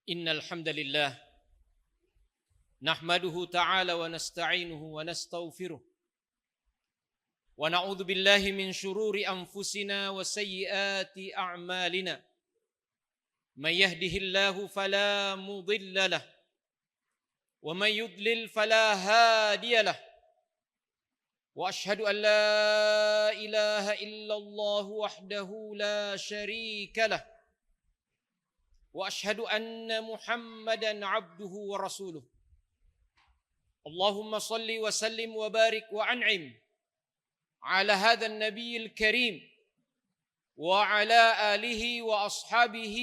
إن الحمد لله نحمده تعالى ونستعينه ونستغفره ونعوذ بالله من شرور أنفسنا وسيئات أعمالنا من يهده الله فلا مضل له ومن يضلل فلا هادي له وأشهد أن لا إله إلا الله وحده لا شريك له وأشهد أن محمدا عبده ورسوله اللهم صل وسلم وبارك وأنعم على هذا النبي الكريم وعلى آله وأصحابه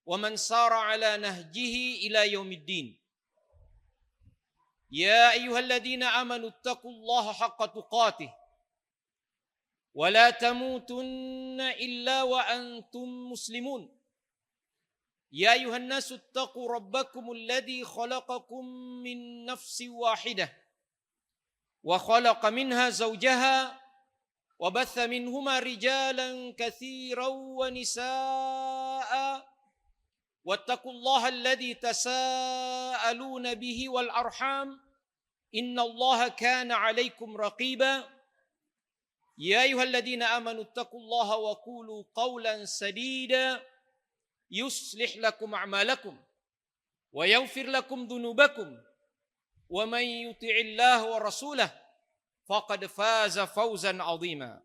ومن سار على نهجه إلى يوم الدين يا أيها الذين آمنوا اتقوا الله حق تقاته ولا تموتن إلا وأنتم مسلمون يا أيها الناس اتقوا ربكم الذي خلقكم من نفس واحدة وخلق منها زوجها وبث منهما رجالا كثيرا ونساء واتقوا الله الذي تساءلون به والأرحام إن الله كان عليكم رقيبا يا أيها الذين آمنوا اتقوا الله وقولوا قولا سديدا يصلح لكم أعمالكم ويغفر لكم ذنوبكم ومن يطع الله ورسوله فقد فاز فوزا عظيما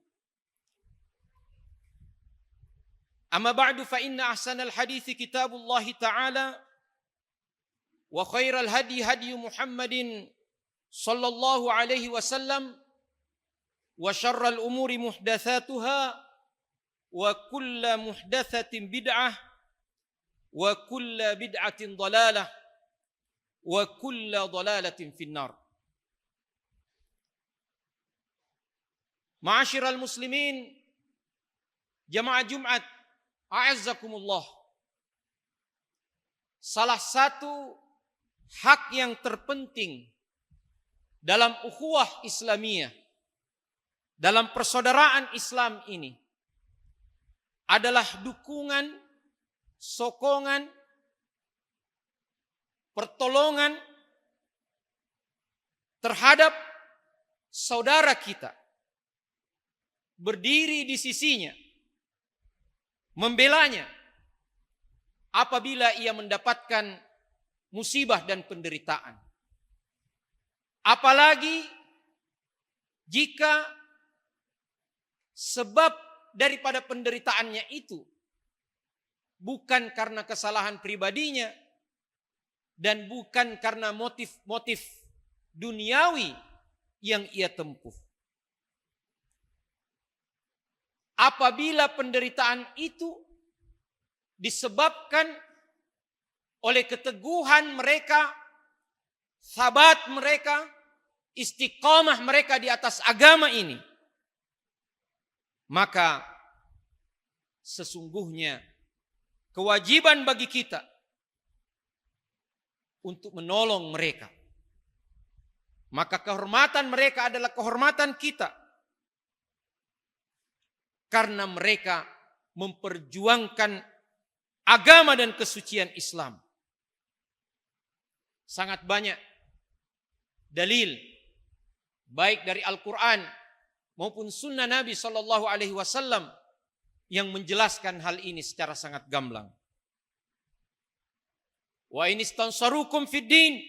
أما بعد فإن أحسن الحديث كتاب الله تعالى وخير الهدي هدي محمد صلى الله عليه وسلم وشر الأمور محدثاتها وكل محدثة بدعة وكل بدعة ضلالة وكل ضلالة في النار. Ma'asyiral muslimin, jamaah Jumat, a'azzakumullah. Salah satu hak yang terpenting dalam ukhuwah Islamiyah, dalam persaudaraan Islam ini adalah dukungan, sokongan, pertolongan terhadap saudara kita, berdiri di sisinya, membelanya apabila ia mendapatkan musibah dan penderitaan. Apalagi jika sebab daripada penderitaannya itu bukan karena kesalahan pribadinya dan bukan karena motif-motif duniawi yang ia tempuh. Apabila penderitaan itu disebabkan oleh keteguhan mereka, sabat mereka, istiqamah mereka di atas agama ini, maka sesungguhnya kewajiban bagi kita untuk menolong mereka. Maka kehormatan mereka adalah kehormatan kita. Karena mereka memperjuangkan agama dan kesucian Islam. Sangat banyak dalil baik dari Al-Quran maupun sunnah Nabi SAW yang menjelaskan hal ini secara sangat gamblang. Wa in istansarukum fid din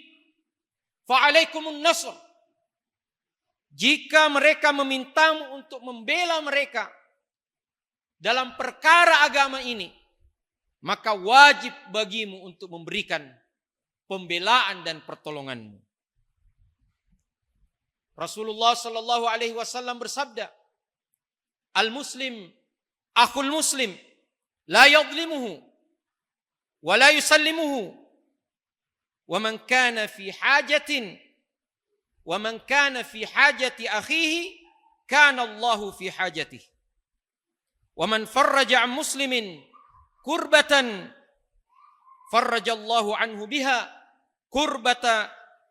fa alaikumun nasr. Jika mereka memintamu untuk membela mereka dalam perkara agama ini, maka wajib bagimu untuk memberikan pembelaan dan pertolonganmu. Rasulullah sallallahu alaihi wasallam bersabda, "Al-muslim akhul muslim, la yadhlimuhu wa la yusallimuhu, wa man kana fi hajati akhihi kana Allahu fi hajatihi. Wa man farraja 'an muslimin kurbatan farrajallahu anhu biha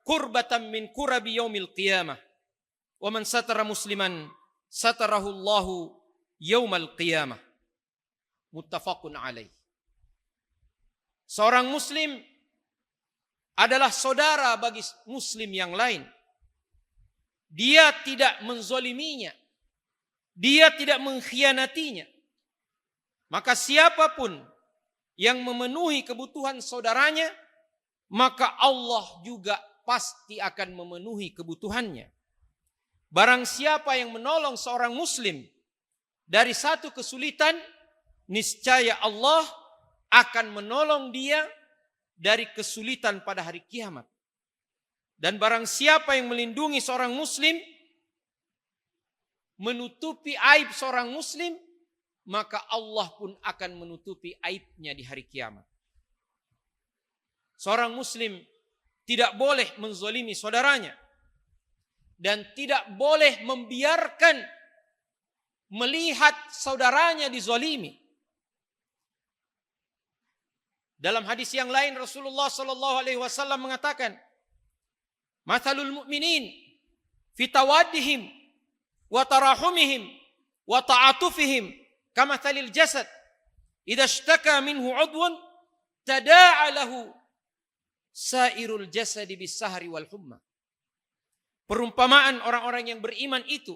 kurbatan min kurabi yaumil qiyamah. Wa man satara musliman satarahu Allahu yaumal qiyamah." Muttafaqun alaih. Seorang muslim adalah saudara bagi muslim yang lain. Dia tidak menzoliminya. Dia tidak mengkhianatinya. Maka siapapun yang memenuhi kebutuhan saudaranya, maka Allah juga pasti akan memenuhi kebutuhannya. Barang siapa yang menolong seorang muslim dari satu kesulitan, niscaya Allah akan menolong dia dari kesulitan pada hari kiamat. Dan barang siapa yang melindungi seorang muslim, menutupi aib seorang muslim, maka Allah pun akan menutupi aibnya di hari kiamat. Seorang muslim tidak boleh menzolimi saudaranya. Dan tidak boleh membiarkan melihat saudaranya dizolimi. Dalam hadis yang lain Rasulullah sallallahu alaihi wasallam mengatakan, "Mathalul mu'minin fi tawaddihim wa tarahumihim wa ta'atufihim kamathalil jasad idza ishtaka minhu 'udwun tada'a lahu sairul jasadi bis-sahri wal humma." Perumpamaan orang-orang yang beriman itu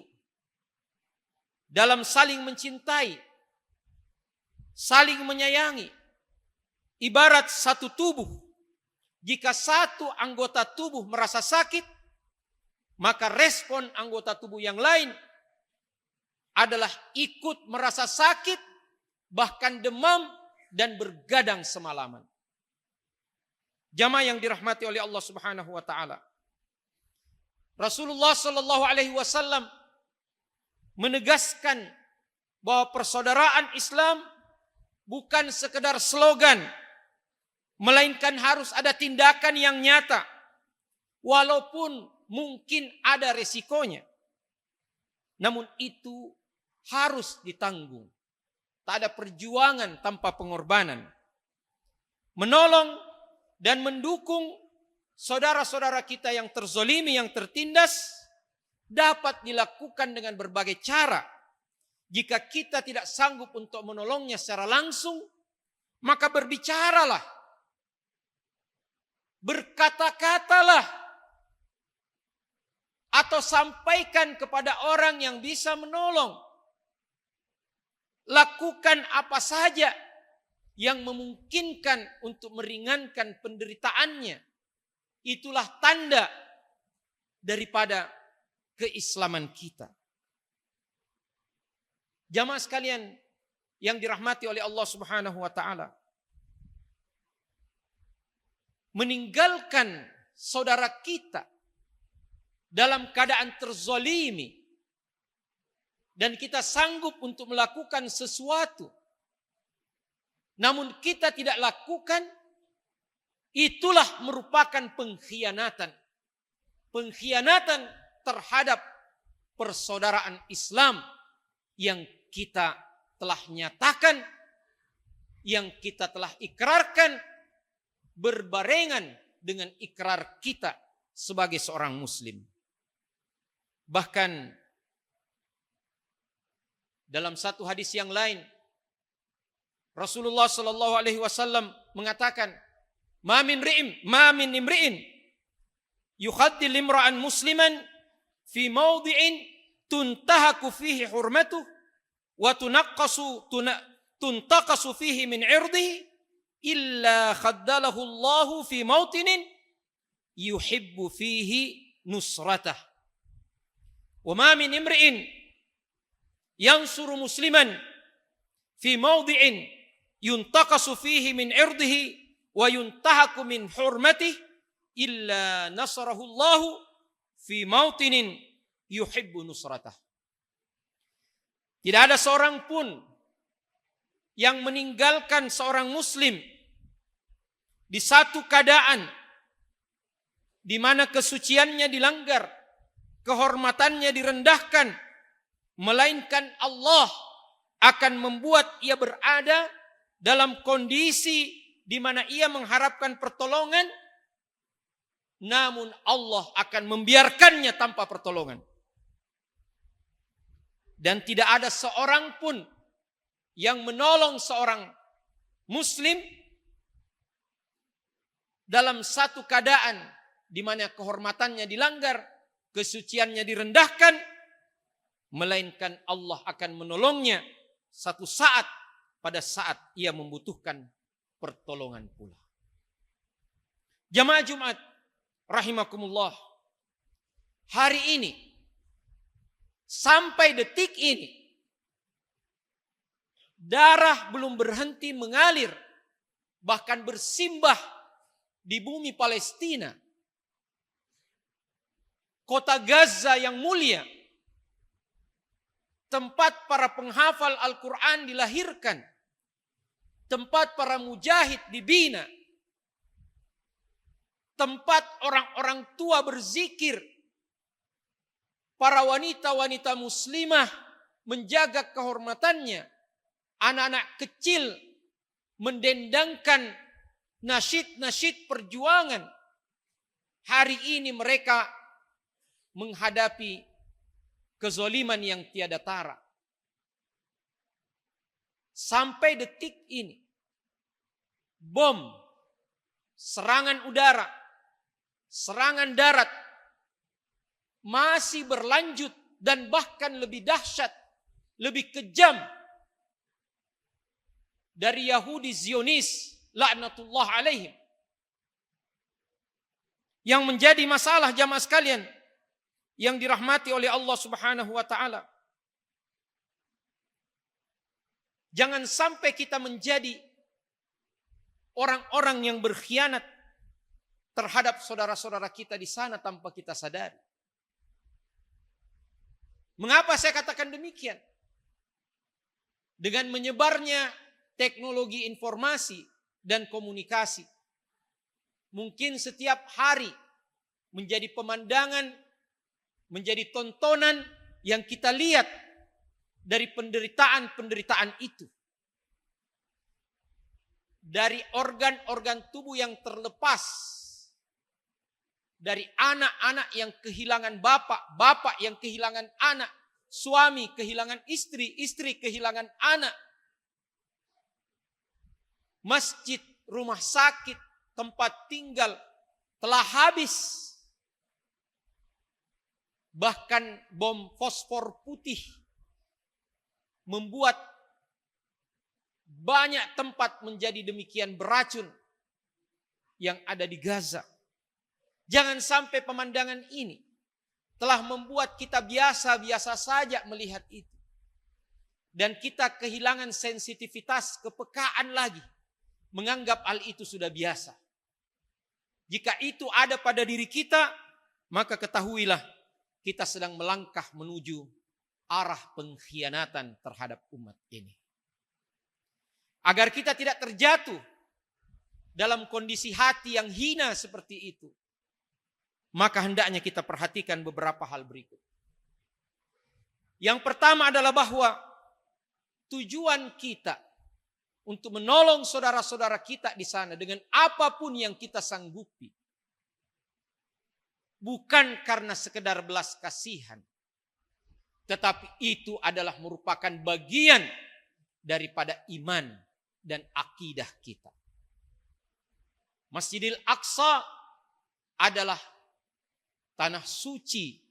dalam saling mencintai, saling menyayangi, ibarat satu tubuh. Jika satu anggota tubuh merasa sakit, maka respon anggota tubuh yang lain adalah ikut merasa sakit, bahkan demam dan bergadang semalaman. Jamaah yang dirahmati oleh Allah Subhanahu wa taala. Rasulullah sallallahu alaihi wasallam menegaskan bahwa persaudaraan Islam bukan sekedar slogan, melainkan harus ada tindakan yang nyata, walaupun mungkin ada resikonya. Namun itu harus ditanggung. Tak ada perjuangan tanpa pengorbanan. Menolong dan mendukung saudara-saudara kita yang terzolimi, yang tertindas, dapat dilakukan dengan berbagai cara. Jika kita tidak sanggup untuk menolongnya secara langsung, maka berbicaralah, berkata-katalah, atau sampaikan kepada orang yang bisa menolong. Lakukan apa saja yang memungkinkan untuk meringankan penderitaannya. Itulah tanda daripada keislaman kita. Jamaah sekalian yang dirahmati oleh Allah Subhanahu wa taala. Meninggalkan saudara kita dalam keadaan terzolimi dan kita sanggup untuk melakukan sesuatu, namun kita tidak lakukan, itulah merupakan pengkhianatan. Pengkhianatan terhadap persaudaraan Islam yang kita telah nyatakan, yang kita telah ikrarkan, berbarengan dengan ikrar kita sebagai seorang muslim. Bahkan dalam satu hadis yang lain, Rasulullah sallallahu alaihi wasallam mengatakan, Ma min imri'in yukhaddil imra'an musliman fi mawdi'in tuntahaku fihi hurmatuh wa tuntaqasu fihi min 'irdihi illa khaddalahu Allahu fi mawtinin yuhibbu fihi nusratah. Wa ma min imri'in yansuru musliman fi mawdi'in yuntaqasu fihi min 'irdihi wa yuntahaku min hurmatih illa nasarahu Allahu fi mautinin yuhibbu nusratah. Tidak ada seorang pun yang meninggalkan seorang muslim di satu keadaan di mana kesuciannya dilanggar, kehormatannya direndahkan, melainkan Allah akan membuat ia berada dalam kondisi di mana ia mengharapkan pertolongan, namun Allah akan membiarkannya tanpa pertolongan. Dan tidak ada seorang pun yang menolong seorang muslim dalam satu keadaan di mana kehormatannya dilanggar, kesuciannya direndahkan, melainkan Allah akan menolongnya satu saat pada saat ia membutuhkan pertolongan pula. Jamaah Jumat rahimakumullah, hari ini sampai detik ini darah belum berhenti mengalir, bahkan bersimbah di bumi Palestina. Kota Gaza yang mulia, tempat para penghafal Al-Quran dilahirkan, tempat para mujahid dibina, tempat orang-orang tua berzikir, para wanita-wanita muslimah menjaga kehormatannya, anak-anak kecil mendendangkan nasyid-nasyid perjuangan. Hari ini mereka menghadapi kezaliman yang tiada tara. Sampai detik ini, bom, serangan udara, serangan darat masih berlanjut dan bahkan lebih dahsyat, lebih kejam dari Yahudi Zionis laknatullah alaihim. Yang menjadi masalah jamaah sekalian yang dirahmati oleh Allah Subhanahu wa taala, jangan sampai kita menjadi orang-orang yang berkhianat terhadap saudara-saudara kita di sana tanpa kita sadari. Mengapa saya katakan demikian? Dengan menyebarnya teknologi informasi dan komunikasi, mungkin setiap hari menjadi pemandangan, menjadi tontonan yang kita lihat dari penderitaan-penderitaan itu. Dari organ-organ tubuh yang terlepas, dari anak-anak yang kehilangan bapak, bapak yang kehilangan anak, suami kehilangan istri, istri kehilangan anak, masjid, rumah sakit, tempat tinggal telah habis. Bahkan bom fosfor putih membuat banyak tempat menjadi demikian beracun yang ada di Gaza. Jangan sampai pemandangan ini telah membuat kita biasa-biasa saja melihat itu. Dan kita kehilangan sensitivitas, kepekaan lagi. Menganggap hal itu sudah biasa. Jika itu ada pada diri kita, maka ketahuilah kita sedang melangkah menuju arah pengkhianatan terhadap umat ini. Agar kita tidak terjatuh dalam kondisi hati yang hina seperti itu, maka hendaknya kita perhatikan beberapa hal berikut. Yang pertama adalah bahwa tujuan kita untuk menolong saudara-saudara kita di sana dengan apapun yang kita sanggupi, bukan karena sekedar belas kasihan, tetapi itu adalah merupakan bagian daripada iman dan akidah kita. Masjidil Aqsa adalah tanah suci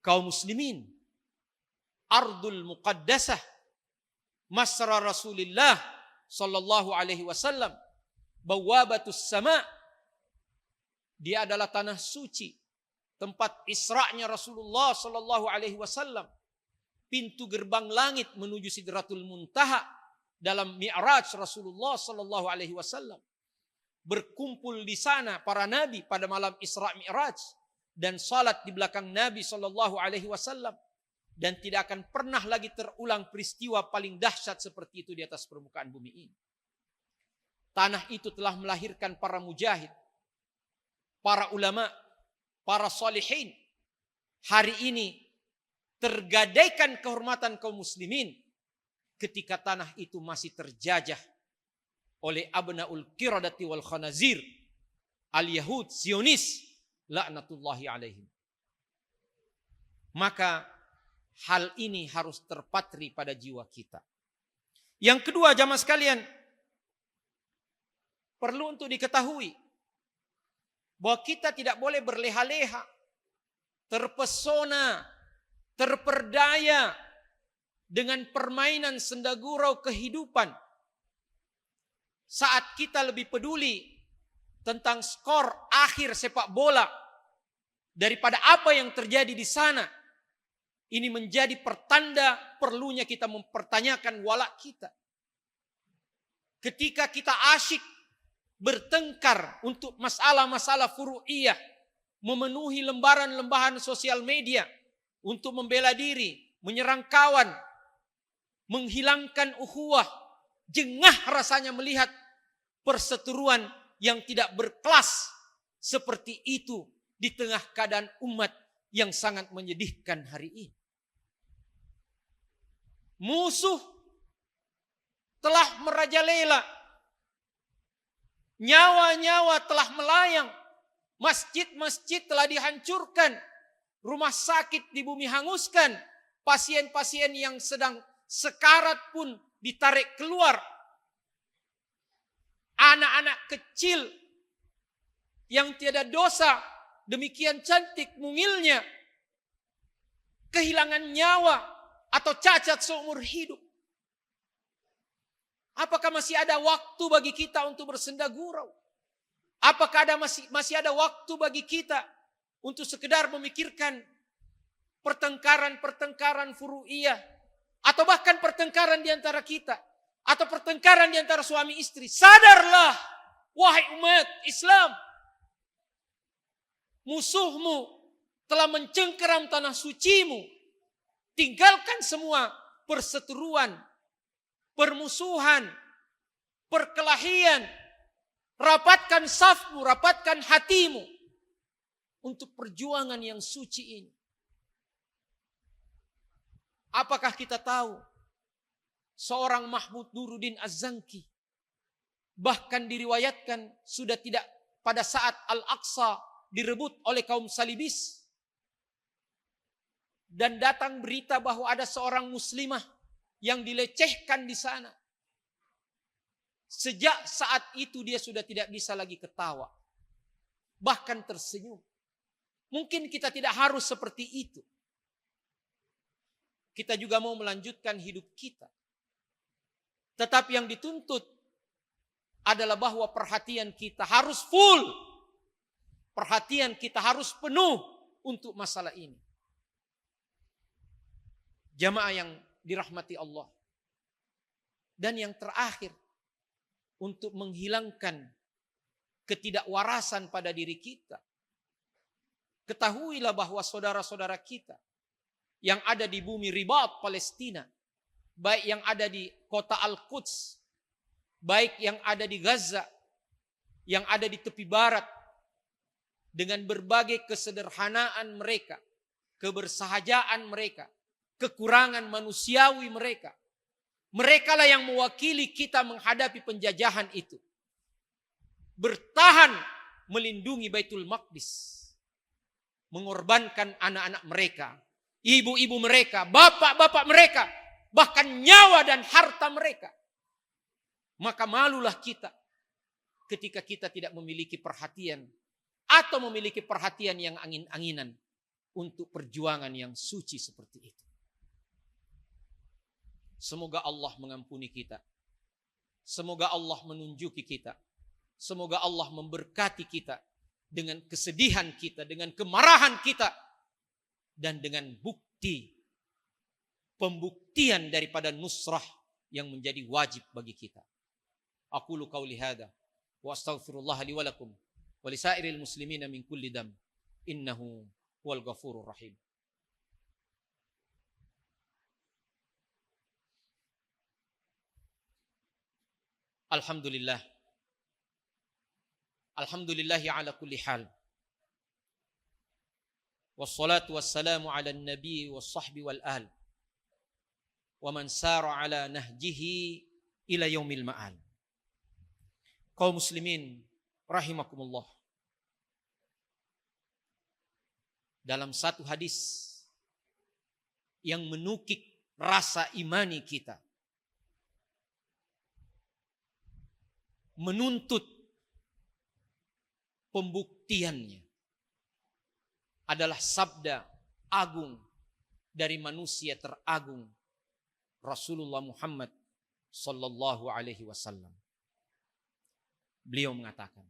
kaum muslimin, ardul muqaddasah, masra Rasulullah sallallahu alaihi wasallam, bawabatus sama. Dia adalah tanah suci, tempat Isra'nya Rasulullah sallallahu alaihi wasallam, pintu gerbang langit menuju Sidratul Muntaha dalam Mi'raj Rasulullah sallallahu alaihi wasallam. Berkumpul di sana para nabi pada malam Isra' Mi'raj dan salat di belakang Nabi sallallahu alaihi wasallam, dan tidak akan pernah lagi terulang peristiwa paling dahsyat seperti itu di atas permukaan bumi ini. Tanah itu telah melahirkan para mujahid, para ulama, para salihin. Hari ini tergadaikan kehormatan kaum muslimin ketika tanah itu masih terjajah oleh abnaul qiradati wal khanazir, al-yahud Zionis laknatullahi alaihim. Maka hal ini harus terpatri pada jiwa kita. Yang kedua, jamaah sekalian, perlu untuk diketahui bahwa kita tidak boleh berleha-leha, terpesona, terperdaya dengan permainan sendagurau kehidupan saat kita lebih peduli tentang skor akhir sepak bola daripada apa yang terjadi di sana. Ini menjadi pertanda perlunya kita mempertanyakan walak kita. Ketika kita asyik bertengkar untuk masalah-masalah furu'iyah, memenuhi lembaran-lembaran sosial media untuk membela diri, menyerang kawan, menghilangkan ukhuwah, jengah rasanya melihat perseteruan yang tidak berkelas seperti itu di tengah keadaan umat yang sangat menyedihkan hari ini. Musuh telah merajalela, nyawa-nyawa telah melayang, masjid-masjid telah dihancurkan, rumah sakit di bumi hanguskan, pasien-pasien yang sedang sekarat pun ditarik keluar, anak-anak kecil yang tiada dosa, demikian cantik mungilnya, kehilangan nyawa atau cacat seumur hidup. Apakah masih ada waktu bagi kita untuk bersenda gurau? Apakah masih ada waktu bagi kita untuk sekedar memikirkan pertengkaran-pertengkaran furu'iyah, atau bahkan pertengkaran di antara kita, atau pertengkaran di antara suami istri? Sadarlah, wahai umat Islam, musuhmu telah mencengkeram tanah sucimu. Tinggalkan semua perseteruan, permusuhan, perkelahian. Rapatkan safmu, rapatkan hatimu untuk perjuangan yang suci ini. Apakah kita tahu seorang Mahmud Nuruddin Az-Zanki bahkan diriwayatkan sudah tidak pada saat Al-Aqsa direbut oleh kaum salibis, dan datang berita bahwa ada seorang muslimah yang dilecehkan di sana. Sejak saat itu dia sudah tidak bisa lagi ketawa, bahkan tersenyum. Mungkin kita tidak harus seperti itu. Kita juga mau melanjutkan hidup kita. Tetapi yang dituntut adalah bahwa perhatian kita harus full. Perhatian kita harus penuh untuk masalah ini. Jamaah yang dirahmati Allah. Dan yang terakhir, untuk menghilangkan ketidakwarasan pada diri kita. Ketahuilah bahwa saudara-saudara kita yang ada di bumi Ribat Palestina, baik yang ada di kota Al-Quds, baik yang ada di Gaza, yang ada di tepi barat, dengan berbagai kesederhanaan mereka, kebersahajaan mereka, kekurangan manusiawi mereka. Merekalah yang mewakili kita menghadapi penjajahan itu. Bertahan melindungi Baitul Maqdis. Mengorbankan anak-anak mereka, ibu-ibu mereka, bapak-bapak mereka, bahkan nyawa dan harta mereka. Maka malulah kita ketika kita tidak memiliki perhatian atau memiliki perhatian yang angin-anginan untuk perjuangan yang suci seperti itu. Semoga Allah mengampuni kita. Semoga Allah menunjuki kita. Semoga Allah memberkati kita dengan kesedihan kita, dengan kemarahan kita, dan dengan pembuktian daripada nusrah yang menjadi wajib bagi kita. Aqulu qauli hadza wa astaghfirullah li wa lakum wa lisairil muslimina min kulli dam innahu huwal ghafurur rahim. Alhamdulillah. Alhamdulillahi ala kulli hal. Wassalatu wassalamu ala nabi wassahbi wal al. Wa man sara ala nahjihi ila yaumil ma'al. Kaum muslimin rahimakumullah. Dalam satu hadis yang menukik rasa imani kita, menuntut pembuktiannya adalah sabda agung dari manusia teragung Rasulullah Muhammad sallallahu alaihi wasallam. Beliau mengatakan,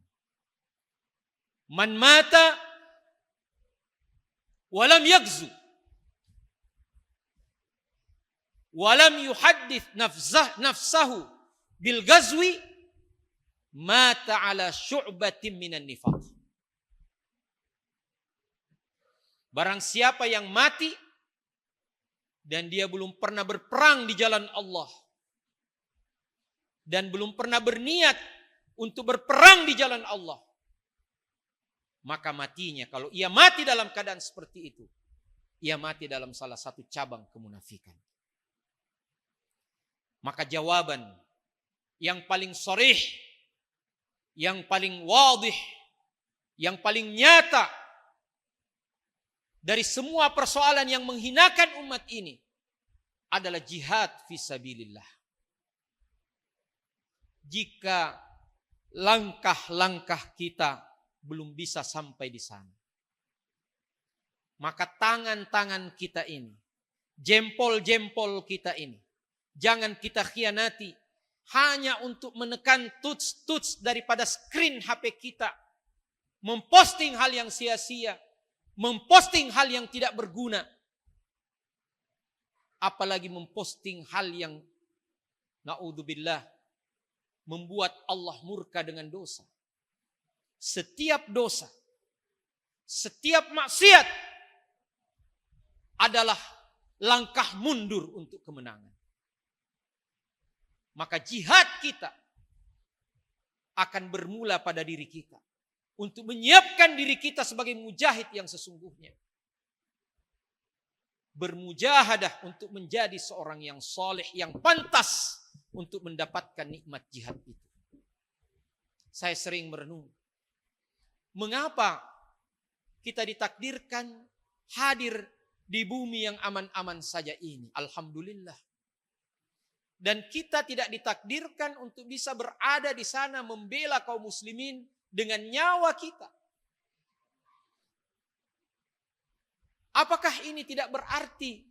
"Man mata walam yaghzu walam yuhaddits nafsahu bil ghazwi mata ala syu'batin minan nifaq." Barang siapa yang mati dan dia belum pernah berperang di jalan Allah dan belum pernah berniat untuk berperang di jalan Allah, maka matinya, kalau ia mati dalam keadaan seperti itu, ia mati dalam salah satu cabang kemunafikan. Maka jawaban yang paling sharih, yang paling wadih, yang paling nyata dari semua persoalan yang menghinakan umat ini adalah jihad fisabilillah. Jika langkah-langkah kita belum bisa sampai di sana, maka tangan-tangan kita ini, jempol-jempol kita ini, jangan kita khianati hanya untuk menekan tuts daripada screen HP kita, memposting hal yang sia-sia, memposting hal yang tidak berguna, apalagi memposting hal yang naudzubillah membuat Allah murka dengan dosa. Setiap dosa, setiap maksiat adalah langkah mundur untuk kemenangan. Maka jihad kita akan bermula pada diri kita, untuk menyiapkan diri kita sebagai mujahid yang sesungguhnya. Bermujahadah untuk menjadi seorang yang soleh, yang pantas untuk mendapatkan nikmat jihad itu. Saya sering merenung, mengapa kita ditakdirkan hadir di bumi yang aman-aman saja ini? Alhamdulillah. Dan kita tidak ditakdirkan untuk bisa berada di sana membela kaum muslimin dengan nyawa kita. Apakah ini tidak berarti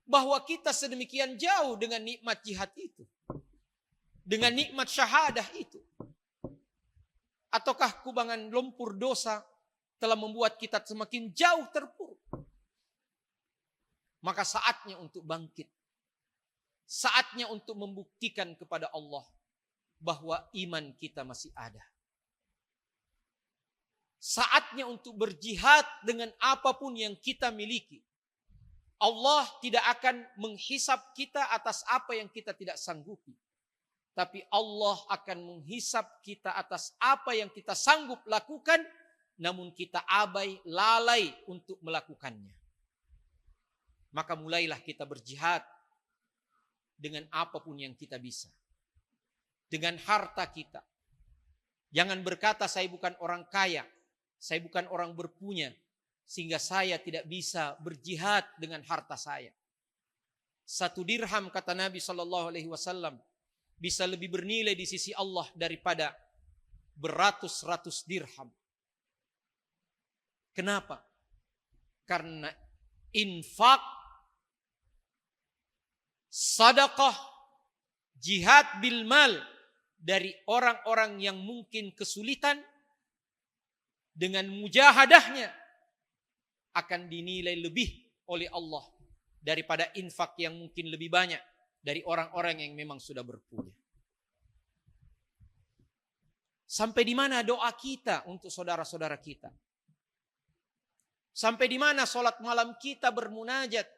bahwa kita sedemikian jauh dengan nikmat jihad itu? Dengan nikmat syahadah itu? Ataukah kubangan lumpur dosa telah membuat kita semakin jauh terpuruk? Maka saatnya untuk bangkit. Saatnya untuk membuktikan kepada Allah bahwa iman kita masih ada. Saatnya untuk berjihad dengan apapun yang kita miliki. Allah tidak akan menghisap kita atas apa yang kita tidak sanggupi. Tapi Allah akan menghisap kita atas apa yang kita sanggup lakukan, namun kita abai, lalai untuk melakukannya. Maka mulailah kita berjihad dengan apapun yang kita bisa. Dengan harta kita. Jangan berkata saya bukan orang kaya, saya bukan orang berpunya, sehingga saya tidak bisa berjihad dengan harta saya. 1 dirham kata Nabi SAW bisa lebih bernilai di sisi Allah daripada beratus-ratus dirham. Kenapa? Karena infak, sedekah, jihad bil mal dari orang-orang yang mungkin kesulitan, dengan mujahadahnya akan dinilai lebih oleh Allah daripada infak yang mungkin lebih banyak dari orang-orang yang memang sudah berpunya. Sampai di mana doa kita untuk saudara-saudara kita? Sampai di mana salat malam kita bermunajat?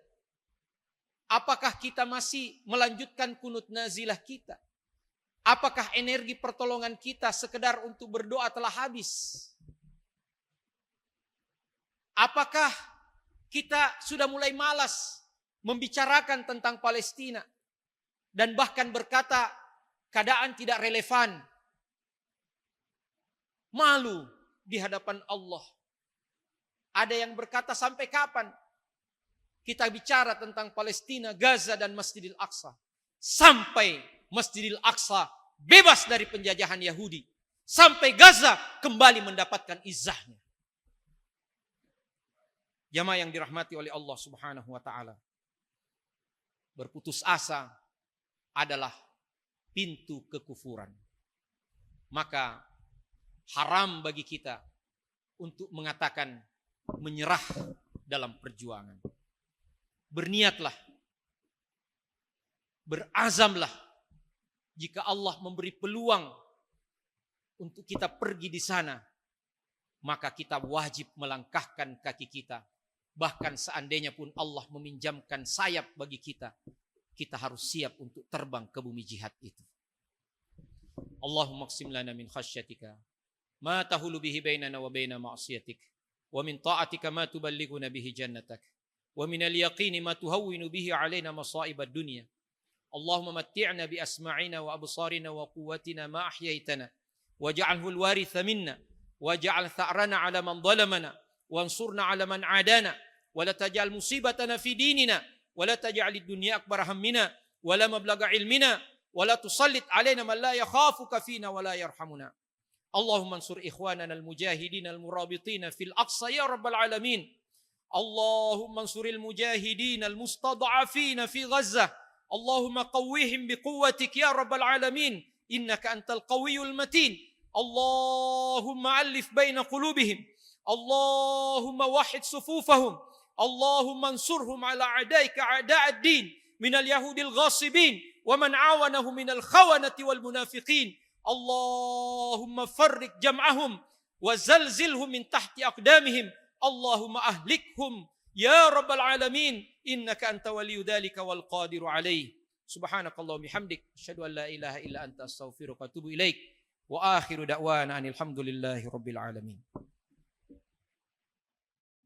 Apakah kita masih melanjutkan kunut nazilah kita? Apakah energi pertolongan kita sekedar untuk berdoa telah habis? Apakah kita sudah mulai malas membicarakan tentang Palestina dan bahkan berkata keadaan tidak relevan? Malu di hadapan Allah. Ada yang berkata sampai kapan kita bicara tentang Palestina, Gaza dan Masjidil Aqsa? Sampai Masjidil Aqsa bebas dari penjajahan Yahudi. sampai Gaza kembali mendapatkan izahnya. Jamaah yang dirahmati oleh Allah Subhanahu wa taala. Berputus asa adalah pintu kekufuran. Maka haram bagi kita untuk mengatakan menyerah dalam perjuangan. Berniatlah, berazamlah, jika Allah memberi peluang untuk kita pergi di sana, maka kita wajib melangkahkan kaki kita. Bahkan seandainya pun Allah meminjamkan sayap bagi kita, kita harus siap untuk terbang ke bumi jihad itu. Allahumma qsim lana min khasyatika ma tahulu bihi bainana wa baina ma'siyatik, wa min ta'atika ma tuballighuna bihi jannatak, wa min al-yaqini ma tuhawwinu bihi alaina masa'ib ad-dunya. Allahumma matti'na bi asma'ina wa absarina wa quwwatina ma ahyaitana waj'alhu al-waritha minna waj'al tha'rana 'ala man zalamana wansurna 'ala man 'adana wa la taj'al musibatana fi dinina wa la taj'al ad-dunya akbar hammina wa la mablagha ilmina wa la tusallit 'alaina man la yakhafuka fina wa la yarhamuna. Allahumma ansur ikhwanana al-mujahidin al-murabitin fil aqsa ya rabbal alamin. Allahumma ansuril mujahidin al-mustad'afin fi Gazzah. Allahumma qawwihim biquwwatik ya rabbal alamin. Innaka antal qawiyyul matin. Allahumma alif baina qulubihim. Allahumma wahid sufufahum. Allahumma ansurhum ala a'daika a'da'ad din minal yahudil ghasibin wa man awanahum minal khawanati wal munafiqin. Allahumma farrik jam'ahum wa zalzilhum min tahti aqdamihim. Allahumma ahlikhum ya rabbal alamin. Innaka anta waliyyu dzalika wal qadiru alaih. Subhanakallahumma bihamdik asyhadu an la ilaha illa anta astaghfiruka wa atubu ilaik. Wa akhiru da'wana anil hamdulillahi rabbil alamin.